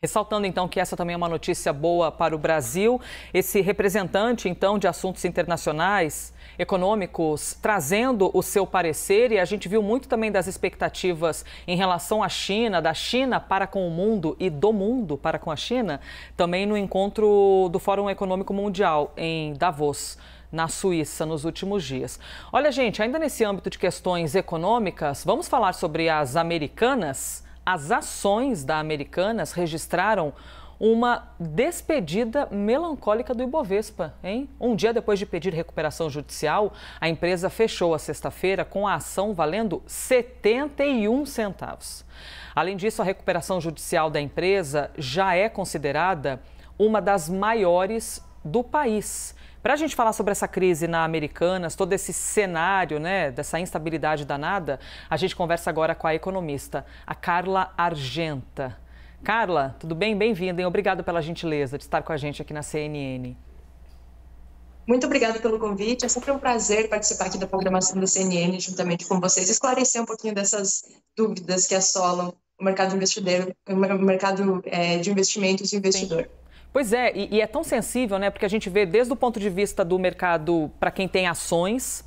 Ressaltando, então, que essa também é uma notícia boa para o Brasil. Esse representante, então, de assuntos internacionais, econômicos, trazendo o seu parecer. E a gente viu muito também das expectativas em relação à China, da China para com o mundo e do mundo para com a China, também no encontro do Fórum Econômico Mundial em Davos, na Suíça, nos últimos dias. Olha, gente, ainda nesse âmbito de questões econômicas, vamos falar sobre as Americanas. As ações da Americanas registraram uma despedida melancólica do Ibovespa, hein? Um dia depois de pedir recuperação judicial, a empresa fechou a sexta-feira com a ação valendo 71 centavos. Além disso, a recuperação judicial da empresa já é considerada uma das maiores do país. Para a gente falar sobre essa crise na Americanas, todo esse cenário, né, dessa instabilidade danada, a gente conversa agora com a economista, a Carla Argenta. Carla, tudo bem? Bem-vinda e obrigada pela gentileza de estar com a gente aqui na CNN. Muito obrigada pelo convite. É sempre um prazer participar aqui da programação da CNN juntamente com vocês, esclarecer um pouquinho dessas dúvidas que assolam o mercado investidor, o mercado de investimentos e investidor. Sim. Pois é, e é tão sensível, né? Porque a gente vê desde o ponto de vista do mercado para quem tem ações,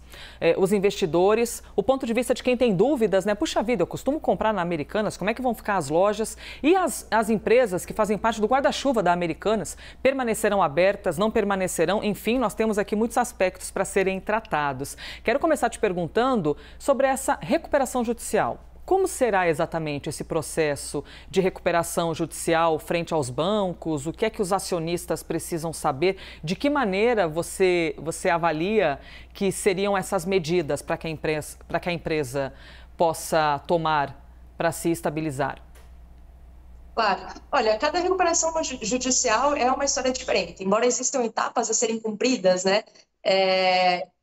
os investidores, o ponto de vista de quem tem dúvidas, né? Puxa vida, eu costumo comprar na Americanas, como é que vão ficar as lojas? E as empresas que fazem parte do guarda-chuva da Americanas permanecerão abertas, não permanecerão? Enfim, nós temos aqui muitos aspectos para serem tratados. Quero começar te perguntando sobre essa recuperação judicial. Como será exatamente esse processo de recuperação judicial frente aos bancos? O que é que os acionistas precisam saber? De que maneira você avalia que seriam essas medidas para que a empresa possa tomar para se estabilizar? Claro. Olha, cada recuperação judicial é uma história diferente. Embora existam etapas a serem cumpridas, né?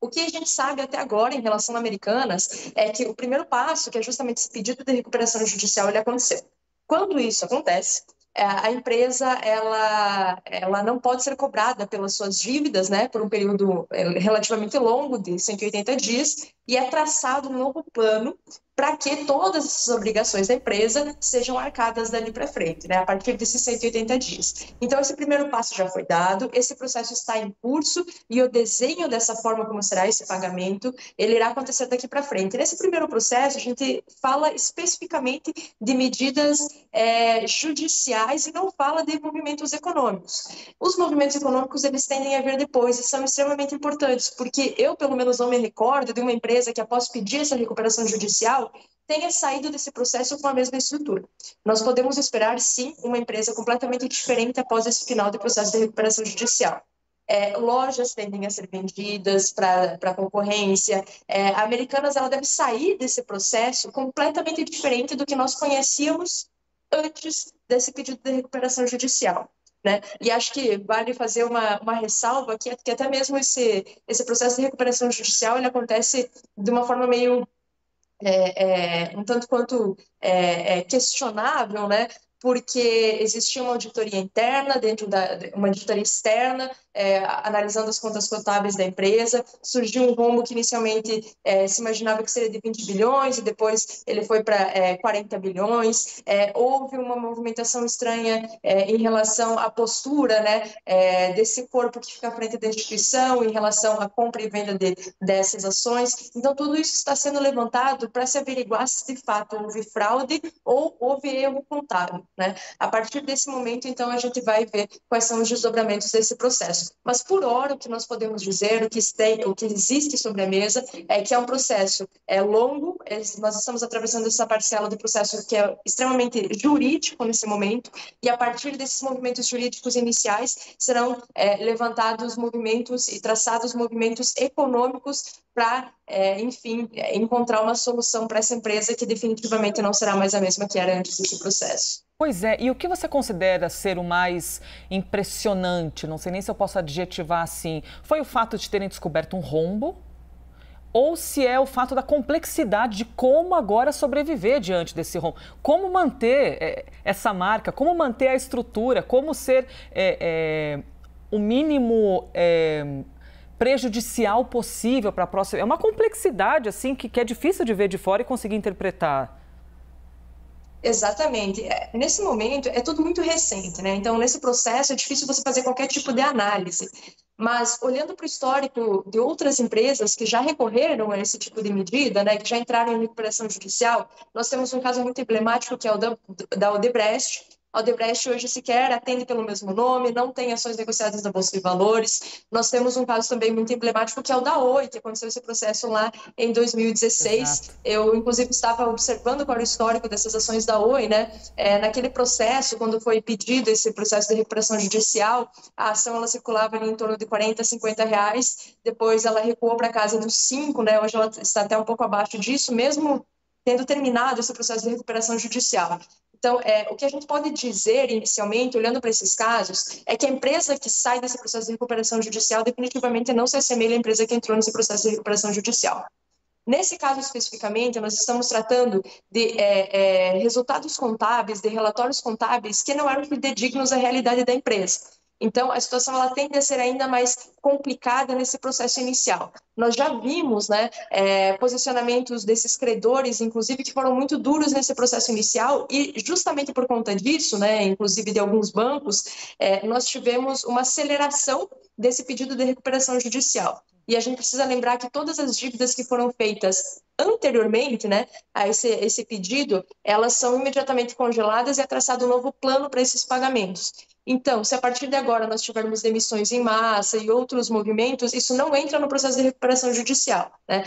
O que a gente sabe até agora em relação a Americanas é que o primeiro passo, que é justamente esse pedido de recuperação judicial, ele aconteceu. Quando isso acontece, a empresa ela não pode ser cobrada pelas suas dívidas, né, por um período relativamente longo de 180 dias, e é traçado um novo plano para que todas essas obrigações da empresa sejam arcadas dali para frente, né, a partir desses 180 dias. Então, esse primeiro passo já foi dado, esse processo está em curso e o desenho dessa forma como será esse pagamento, ele irá acontecer daqui para frente. Nesse primeiro processo, a gente fala especificamente de medidas judiciais e não fala de movimentos econômicos. Os movimentos econômicos, eles tendem a vir depois e são extremamente importantes, porque eu, pelo menos, não me recordo de uma empresa que, após pedir essa recuperação judicial, tenha saído desse processo com a mesma estrutura. Nós podemos esperar, sim, uma empresa completamente diferente após esse final de processo de recuperação judicial. Lojas tendem a ser vendidas para concorrência. A Americanas, ela deve sair desse processo completamente diferente do que nós conhecíamos antes desse pedido de recuperação judicial. Né? E acho que vale fazer uma ressalva que até mesmo esse processo de recuperação judicial ele acontece de uma forma meio um tanto quanto questionável, né? Porque existia uma auditoria interna, uma auditoria externa, analisando as contas contábeis da empresa. Surgiu um rombo que inicialmente se imaginava que seria de 20 bilhões e depois ele foi para 40 bilhões. Houve uma movimentação estranha em relação à postura, né, desse corpo que fica à frente da instituição em relação à compra e venda dessas ações. Então, tudo isso está sendo levantado para se averiguar se de fato houve fraude ou houve erro contábil. Né? A partir desse momento, então, a gente vai ver quais são os desdobramentos desse processo. Mas, por hora, o que nós podemos dizer, o que existe sobre a mesa, é que é um processo longo. Nós estamos atravessando essa parcela do processo que é extremamente jurídico nesse momento, e a partir desses movimentos jurídicos iniciais serão levantados movimentos e traçados movimentos econômicos para, enfim, encontrar uma solução para essa empresa que definitivamente não será mais a mesma que era antes desse processo. Pois é, e o que você considera ser o mais impressionante, não sei nem se eu posso adjetivar assim, foi o fato de terem descoberto um rombo? Ou se é o fato da complexidade de como agora sobreviver diante desse rombo? Como manter essa marca, como manter a estrutura, como ser o mínimo prejudicial possível para a próxima... É uma complexidade assim que é difícil de ver de fora e conseguir interpretar. Exatamente. Nesse momento, é tudo muito recente, né? Então, nesse processo, é difícil você fazer qualquer tipo de análise. Mas, olhando para o histórico de outras empresas que já recorreram a esse tipo de medida, né, que já entraram em recuperação judicial, nós temos um caso muito emblemático, que é o da Odebrecht. A Odebrecht hoje sequer atende pelo mesmo nome, não tem ações negociadas na Bolsa de Valores. Nós temos um caso também muito emblemático, que é o da Oi, que aconteceu esse processo lá em 2016. Exato. Eu, inclusive, estava observando qual era o histórico dessas ações da Oi, né? Naquele processo, quando foi pedido esse processo de recuperação judicial, a ação ela circulava ali em torno de 40, 50 reais, depois ela recuou para casa dos 5, né? Hoje ela está até um pouco abaixo disso, mesmo tendo terminado esse processo de recuperação judicial. Então, o que a gente pode dizer inicialmente, olhando para esses casos, é que a empresa que sai desse processo de recuperação judicial definitivamente não se assemelha à empresa que entrou nesse processo de recuperação judicial. Nesse caso especificamente, nós estamos tratando de resultados contábeis, de relatórios contábeis que não eram fidedignos à realidade da empresa. Então, a situação ela tende a ser ainda mais complicada nesse processo inicial. Nós já vimos, né, posicionamentos desses credores, inclusive, que foram muito duros nesse processo inicial, e justamente por conta disso, né, inclusive de alguns bancos, nós tivemos uma aceleração desse pedido de recuperação judicial. E a gente precisa lembrar que todas as dívidas que foram feitas anteriormente, né, a esse pedido, elas são imediatamente congeladas e é traçado um novo plano para esses pagamentos. Então, se a partir de agora nós tivermos demissões em massa e outros movimentos, isso não entra no processo de recuperação judicial, né?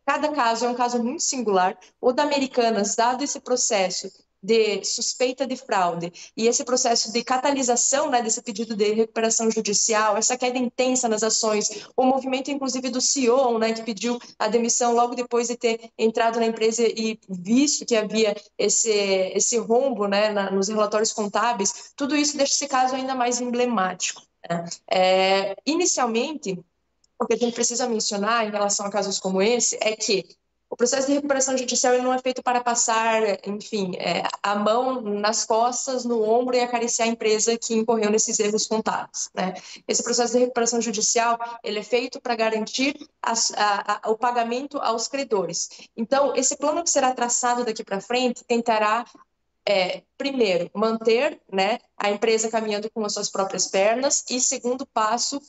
Cada caso é um caso muito singular. O da Americanas, dado esse processo de suspeita de fraude e esse processo de catalisação, né, desse pedido de recuperação judicial, essa queda intensa nas ações, o movimento inclusive do CEO, né, que pediu a demissão logo depois de ter entrado na empresa e visto que havia esse rombo, né, nos relatórios contábeis, tudo isso deixa esse caso ainda mais emblemático, né? Inicialmente, o que a gente precisa mencionar em relação a casos como esse é que o processo de recuperação judicial ele não é feito para passar, enfim, a mão nas costas, no ombro e acariciar a empresa que incorreu nesses erros contábeis, né? Esse processo de recuperação judicial ele é feito para garantir o pagamento aos credores. Então, esse plano que será traçado daqui para frente tentará primeiro, manter, né, a empresa caminhando com as suas próprias pernas e, segundo passo,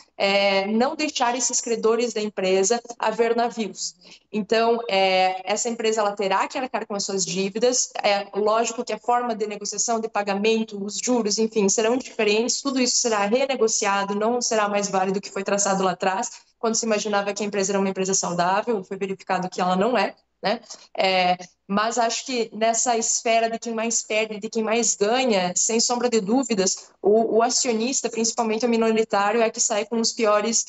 não deixar esses credores da empresa a ver navios. Então, essa empresa ela terá que arcar com as suas dívidas. Lógico que a forma de negociação, de pagamento, os juros, enfim, serão diferentes. Tudo isso será renegociado, não será mais válido que foi traçado lá atrás, quando se imaginava que a empresa era uma empresa saudável, foi verificado que ela não é, né? Mas acho que nessa esfera de quem mais perde, de quem mais ganha, sem sombra de dúvidas, o acionista, principalmente o minoritário, é que sai com os piores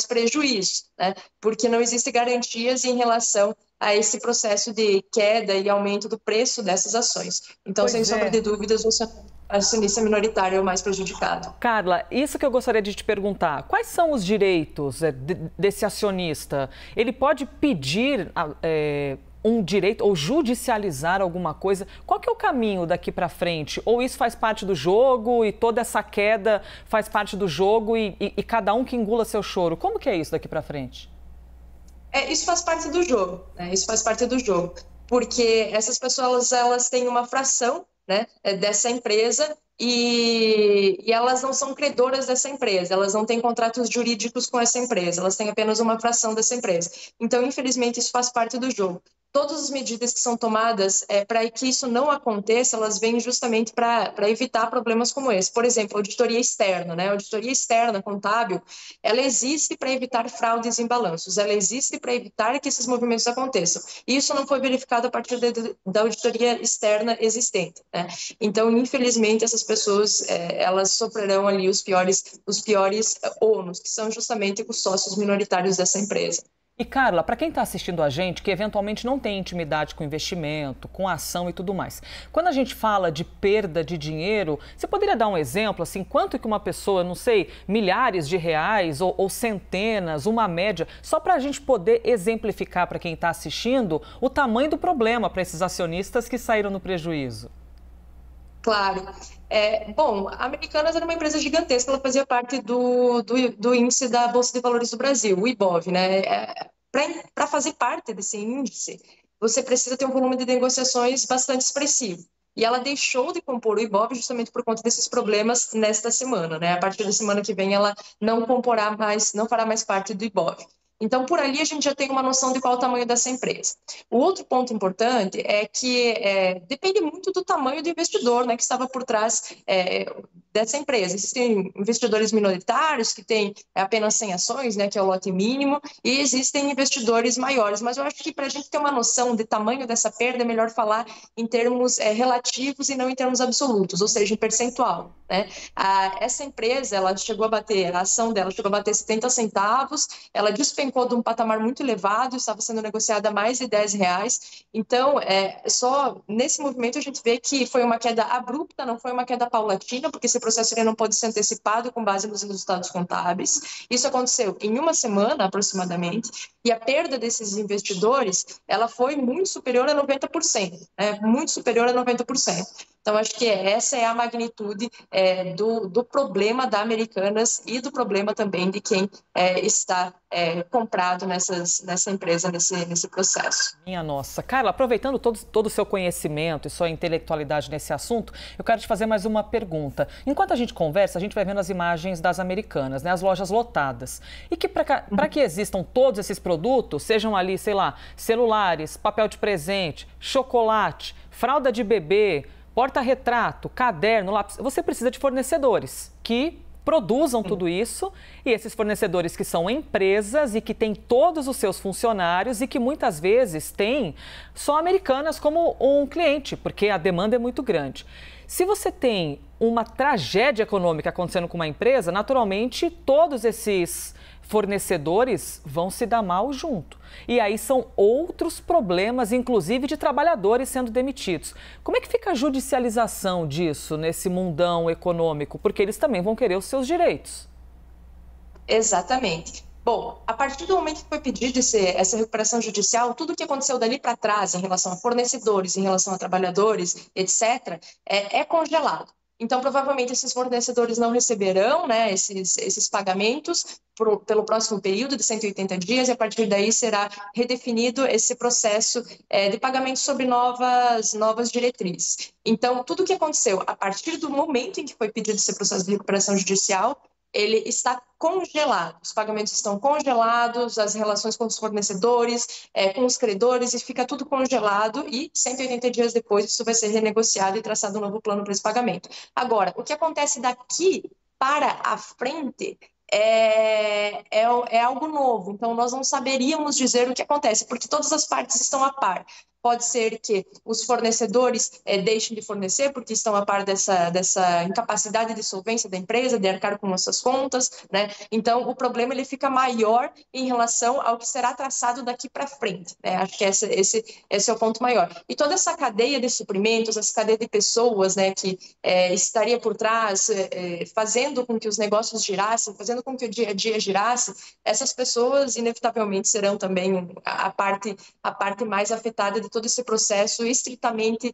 prejuízos, né? Porque não existem garantias em relação a esse processo de queda e aumento do preço dessas ações. Então, sem sombra de dúvidas, o acionista minoritário é o mais prejudicado. Carla, isso que eu gostaria de te perguntar. Quais são os direitos desse acionista? Ele pode pedir um direito ou judicializar alguma coisa? Qual que é o caminho daqui para frente? Ou isso faz parte do jogo e toda essa queda faz parte do jogo e cada um que engula seu choro? Como que é isso daqui para frente? Isso faz parte do jogo, né? Isso faz parte do jogo, porque essas pessoas elas têm uma fração, né, dessa empresa e elas não são credoras dessa empresa, elas não têm contratos jurídicos com essa empresa, elas têm apenas uma fração dessa empresa. Então, infelizmente, isso faz parte do jogo. Todas as medidas que são tomadas para que isso não aconteça, elas vêm justamente para evitar problemas como esse. Por exemplo, auditoria externa, né? A auditoria externa contábil, ela existe para evitar fraudes em balanços, ela existe para evitar que esses movimentos aconteçam. E isso não foi verificado a partir da auditoria externa existente, né? Então, infelizmente, essas pessoas elas sofrerão ali os piores ônus, que são justamente os sócios minoritários dessa empresa. E Carla, para quem está assistindo a gente, que eventualmente não tem intimidade com investimento, com ação e tudo mais, quando a gente fala de perda de dinheiro, você poderia dar um exemplo, assim, quanto que uma pessoa, não sei, milhares de reais ou centenas, uma média, só para a gente poder exemplificar para quem está assistindo o tamanho do problema para esses acionistas que saíram no prejuízo? Claro. Bom, a Americanas era uma empresa gigantesca, ela fazia parte do índice da Bolsa de Valores do Brasil, o IBOV, né? Para fazer parte desse índice, você precisa ter um volume de negociações bastante expressivo. E ela deixou de compor o Ibov justamente por conta desses problemas nesta semana, né? A partir da semana que vem ela não comporá mais, não fará mais parte do Ibov. Então, por ali a gente já tem uma noção de qual é o tamanho dessa empresa. O outro ponto importante é que depende muito do tamanho do investidor, né, que estava por trás dessa empresa. Existem investidores minoritários que têm apenas 100 ações, né, que é o lote mínimo, e existem investidores maiores. Mas eu acho que para a gente ter uma noção de tamanho dessa perda, é melhor falar em termos relativos e não em termos absolutos, ou seja, em percentual, né? Essa empresa, ela chegou a bater, a ação dela chegou a bater 70 centavos, ela despencou de um patamar muito elevado, estava sendo negociada a mais de R$10. Então, só nesse movimento a gente vê que foi uma queda abrupta, não foi uma queda paulatina, porque esse processo ele não pode ser antecipado com base nos resultados contábeis. Isso aconteceu em uma semana, aproximadamente, e a perda desses investidores, ela foi muito superior a 90%, muito superior a 90%. Então, acho que essa é a magnitude do problema da Americanas e do problema também de quem está comprado nessa empresa, nesse processo. Minha nossa. Carla, aproveitando todo o seu conhecimento e sua intelectualidade nesse assunto, eu quero te fazer mais uma pergunta. Enquanto a gente conversa, a gente vai vendo as imagens das Americanas, né, as lojas lotadas. E que para que existam todos esses produtos, sejam ali, sei lá, celulares, papel de presente, chocolate, fralda de bebê, porta-retrato, caderno, lápis, você precisa de fornecedores que produzam tudo isso, e esses fornecedores que são empresas e que têm todos os seus funcionários e que muitas vezes têm só Americanas como um cliente, porque a demanda é muito grande. Se você tem uma tragédia econômica acontecendo com uma empresa, naturalmente todos esses fornecedores vão se dar mal junto. E aí são outros problemas, inclusive de trabalhadores sendo demitidos. Como é que fica a judicialização disso nesse mundão econômico? Porque eles também vão querer os seus direitos. Exatamente. Bom, a partir do momento que foi pedido essa recuperação judicial, tudo o que aconteceu dali para trás em relação a fornecedores, em relação a trabalhadores, etc., é congelado. Então, provavelmente, esses fornecedores não receberão, né, esses pagamentos pelo próximo período de 180 dias, e a partir daí será redefinido esse processo de pagamento sobre novas diretrizes. Então, tudo o que aconteceu a partir do momento em que foi pedido esse processo de recuperação judicial, ele está congelado, os pagamentos estão congelados, as relações com os fornecedores, com os credores, e fica tudo congelado, e 180 dias depois isso vai ser renegociado e traçado um novo plano para esse pagamento. Agora, o que acontece daqui para a frente é algo novo, então nós não saberíamos dizer o que acontece, porque todas as partes estão a par. Pode ser que os fornecedores deixem de fornecer porque estão a par dessa incapacidade de solvência da empresa, de arcar com as suas contas, né? Então, o problema ele fica maior em relação ao que será traçado daqui para frente, né? Acho que esse é o ponto maior. E toda essa cadeia de suprimentos, essa cadeia de pessoas, né, que estaria por trás, fazendo com que os negócios girassem, fazendo com que o dia a dia girasse, essas pessoas inevitavelmente serão também a parte mais afetada de todo esse processo estritamente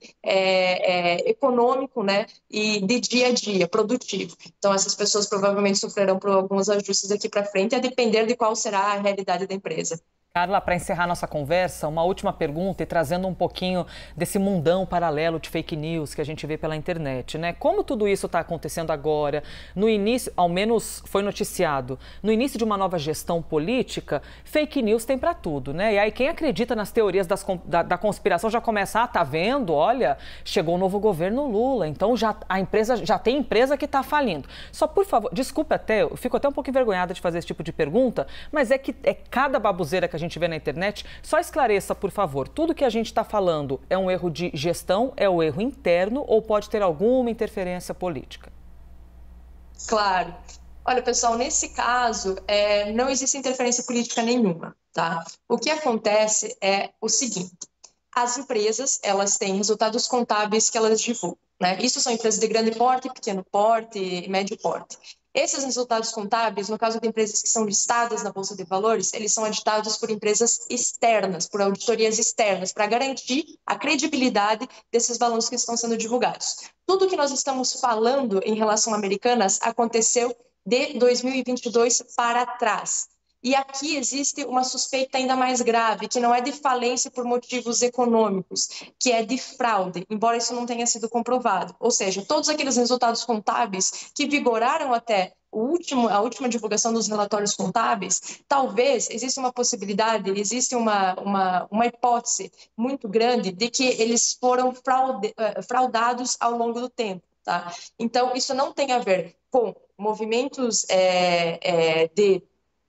econômico, né, e de dia a dia, produtivo. Então, essas pessoas provavelmente sofrerão por alguns ajustes daqui para frente, a depender de qual será a realidade da empresa. Carla, para encerrar nossa conversa, uma última pergunta e trazendo um pouquinho desse mundão paralelo de fake news que a gente vê pela internet, né? Como tudo isso está acontecendo agora, no início, ao menos foi noticiado, no início de uma nova gestão política, fake news tem para tudo, né? E aí quem acredita nas teorias da conspiração já começa, tá vendo? Olha, chegou o novo governo Lula, então já tem empresa que está falindo. Só por favor, desculpa até, eu fico até um pouco envergonhada de fazer esse tipo de pergunta, mas é que cada baboseira que a gente vê na internet. Só esclareça, por favor, tudo que a gente está falando é um erro de gestão, é um erro interno ou pode ter alguma interferência política? Claro. Olha, pessoal, nesse caso, não existe interferência política nenhuma, tá? O que acontece é o seguinte: as empresas, elas têm resultados contábeis que elas divulgam, né? Isso são empresas de grande porte, pequeno porte e médio porte. Esses resultados contábeis, no caso de empresas que são listadas na Bolsa de Valores, eles são auditados por empresas externas, por auditorias externas, para garantir a credibilidade desses balanços que estão sendo divulgados. Tudo que nós estamos falando em relação a Americanas aconteceu de 2022 para trás. E aqui existe uma suspeita ainda mais grave, que não é de falência por motivos econômicos, que é de fraude, embora isso não tenha sido comprovado. Ou seja, todos aqueles resultados contábeis que vigoraram até a última divulgação dos relatórios contábeis, talvez exista uma possibilidade, existe uma hipótese muito grande de que eles foram fraudados ao longo do tempo. Tá? Então, isso não tem a ver com movimentos de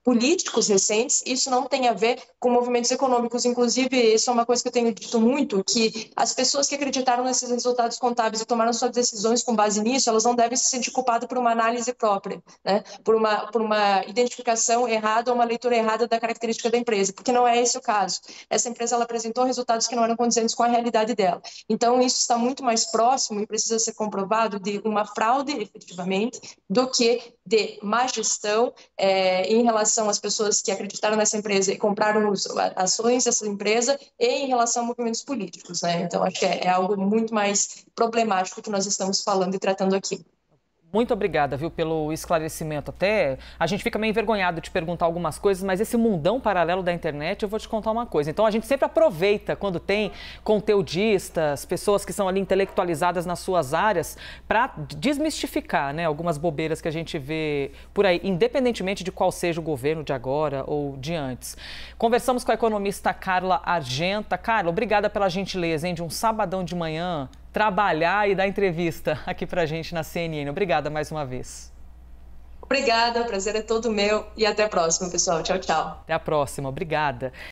políticos recentes, isso não tem a ver com movimentos econômicos. Inclusive, isso é uma coisa que eu tenho dito muito, que as pessoas que acreditaram nesses resultados contábeis e tomaram suas decisões com base nisso, elas não devem se sentir culpadas por uma análise própria, né? por uma identificação errada ou uma leitura errada da característica da empresa, porque não é esse o caso. Essa empresa ela apresentou resultados que não eram condizentes com a realidade dela. Então, isso está muito mais próximo e precisa ser comprovado de uma fraude, efetivamente, do que de má gestão em relação às pessoas que acreditaram nessa empresa e compraram ações dessa empresa e em relação a movimentos políticos, né? Então, acho que é algo muito mais problemático que nós estamos falando e tratando aqui. Muito obrigada, viu, pelo esclarecimento. Até a gente fica meio envergonhado de perguntar algumas coisas, mas esse mundão paralelo da internet, eu vou te contar uma coisa. Então, a gente sempre aproveita quando tem conteudistas, pessoas que são ali intelectualizadas nas suas áreas, para desmistificar, né, algumas bobeiras que a gente vê por aí, independentemente de qual seja o governo de agora ou de antes. Conversamos com a economista Carla Argenta. Carla, obrigada pela gentileza, hein, de um sabadão de manhã, trabalhar e dar entrevista aqui pra gente na CNN. Obrigada mais uma vez. Obrigada, o prazer é todo meu e até a próxima, pessoal. Tchau, tchau. Até a próxima, obrigada.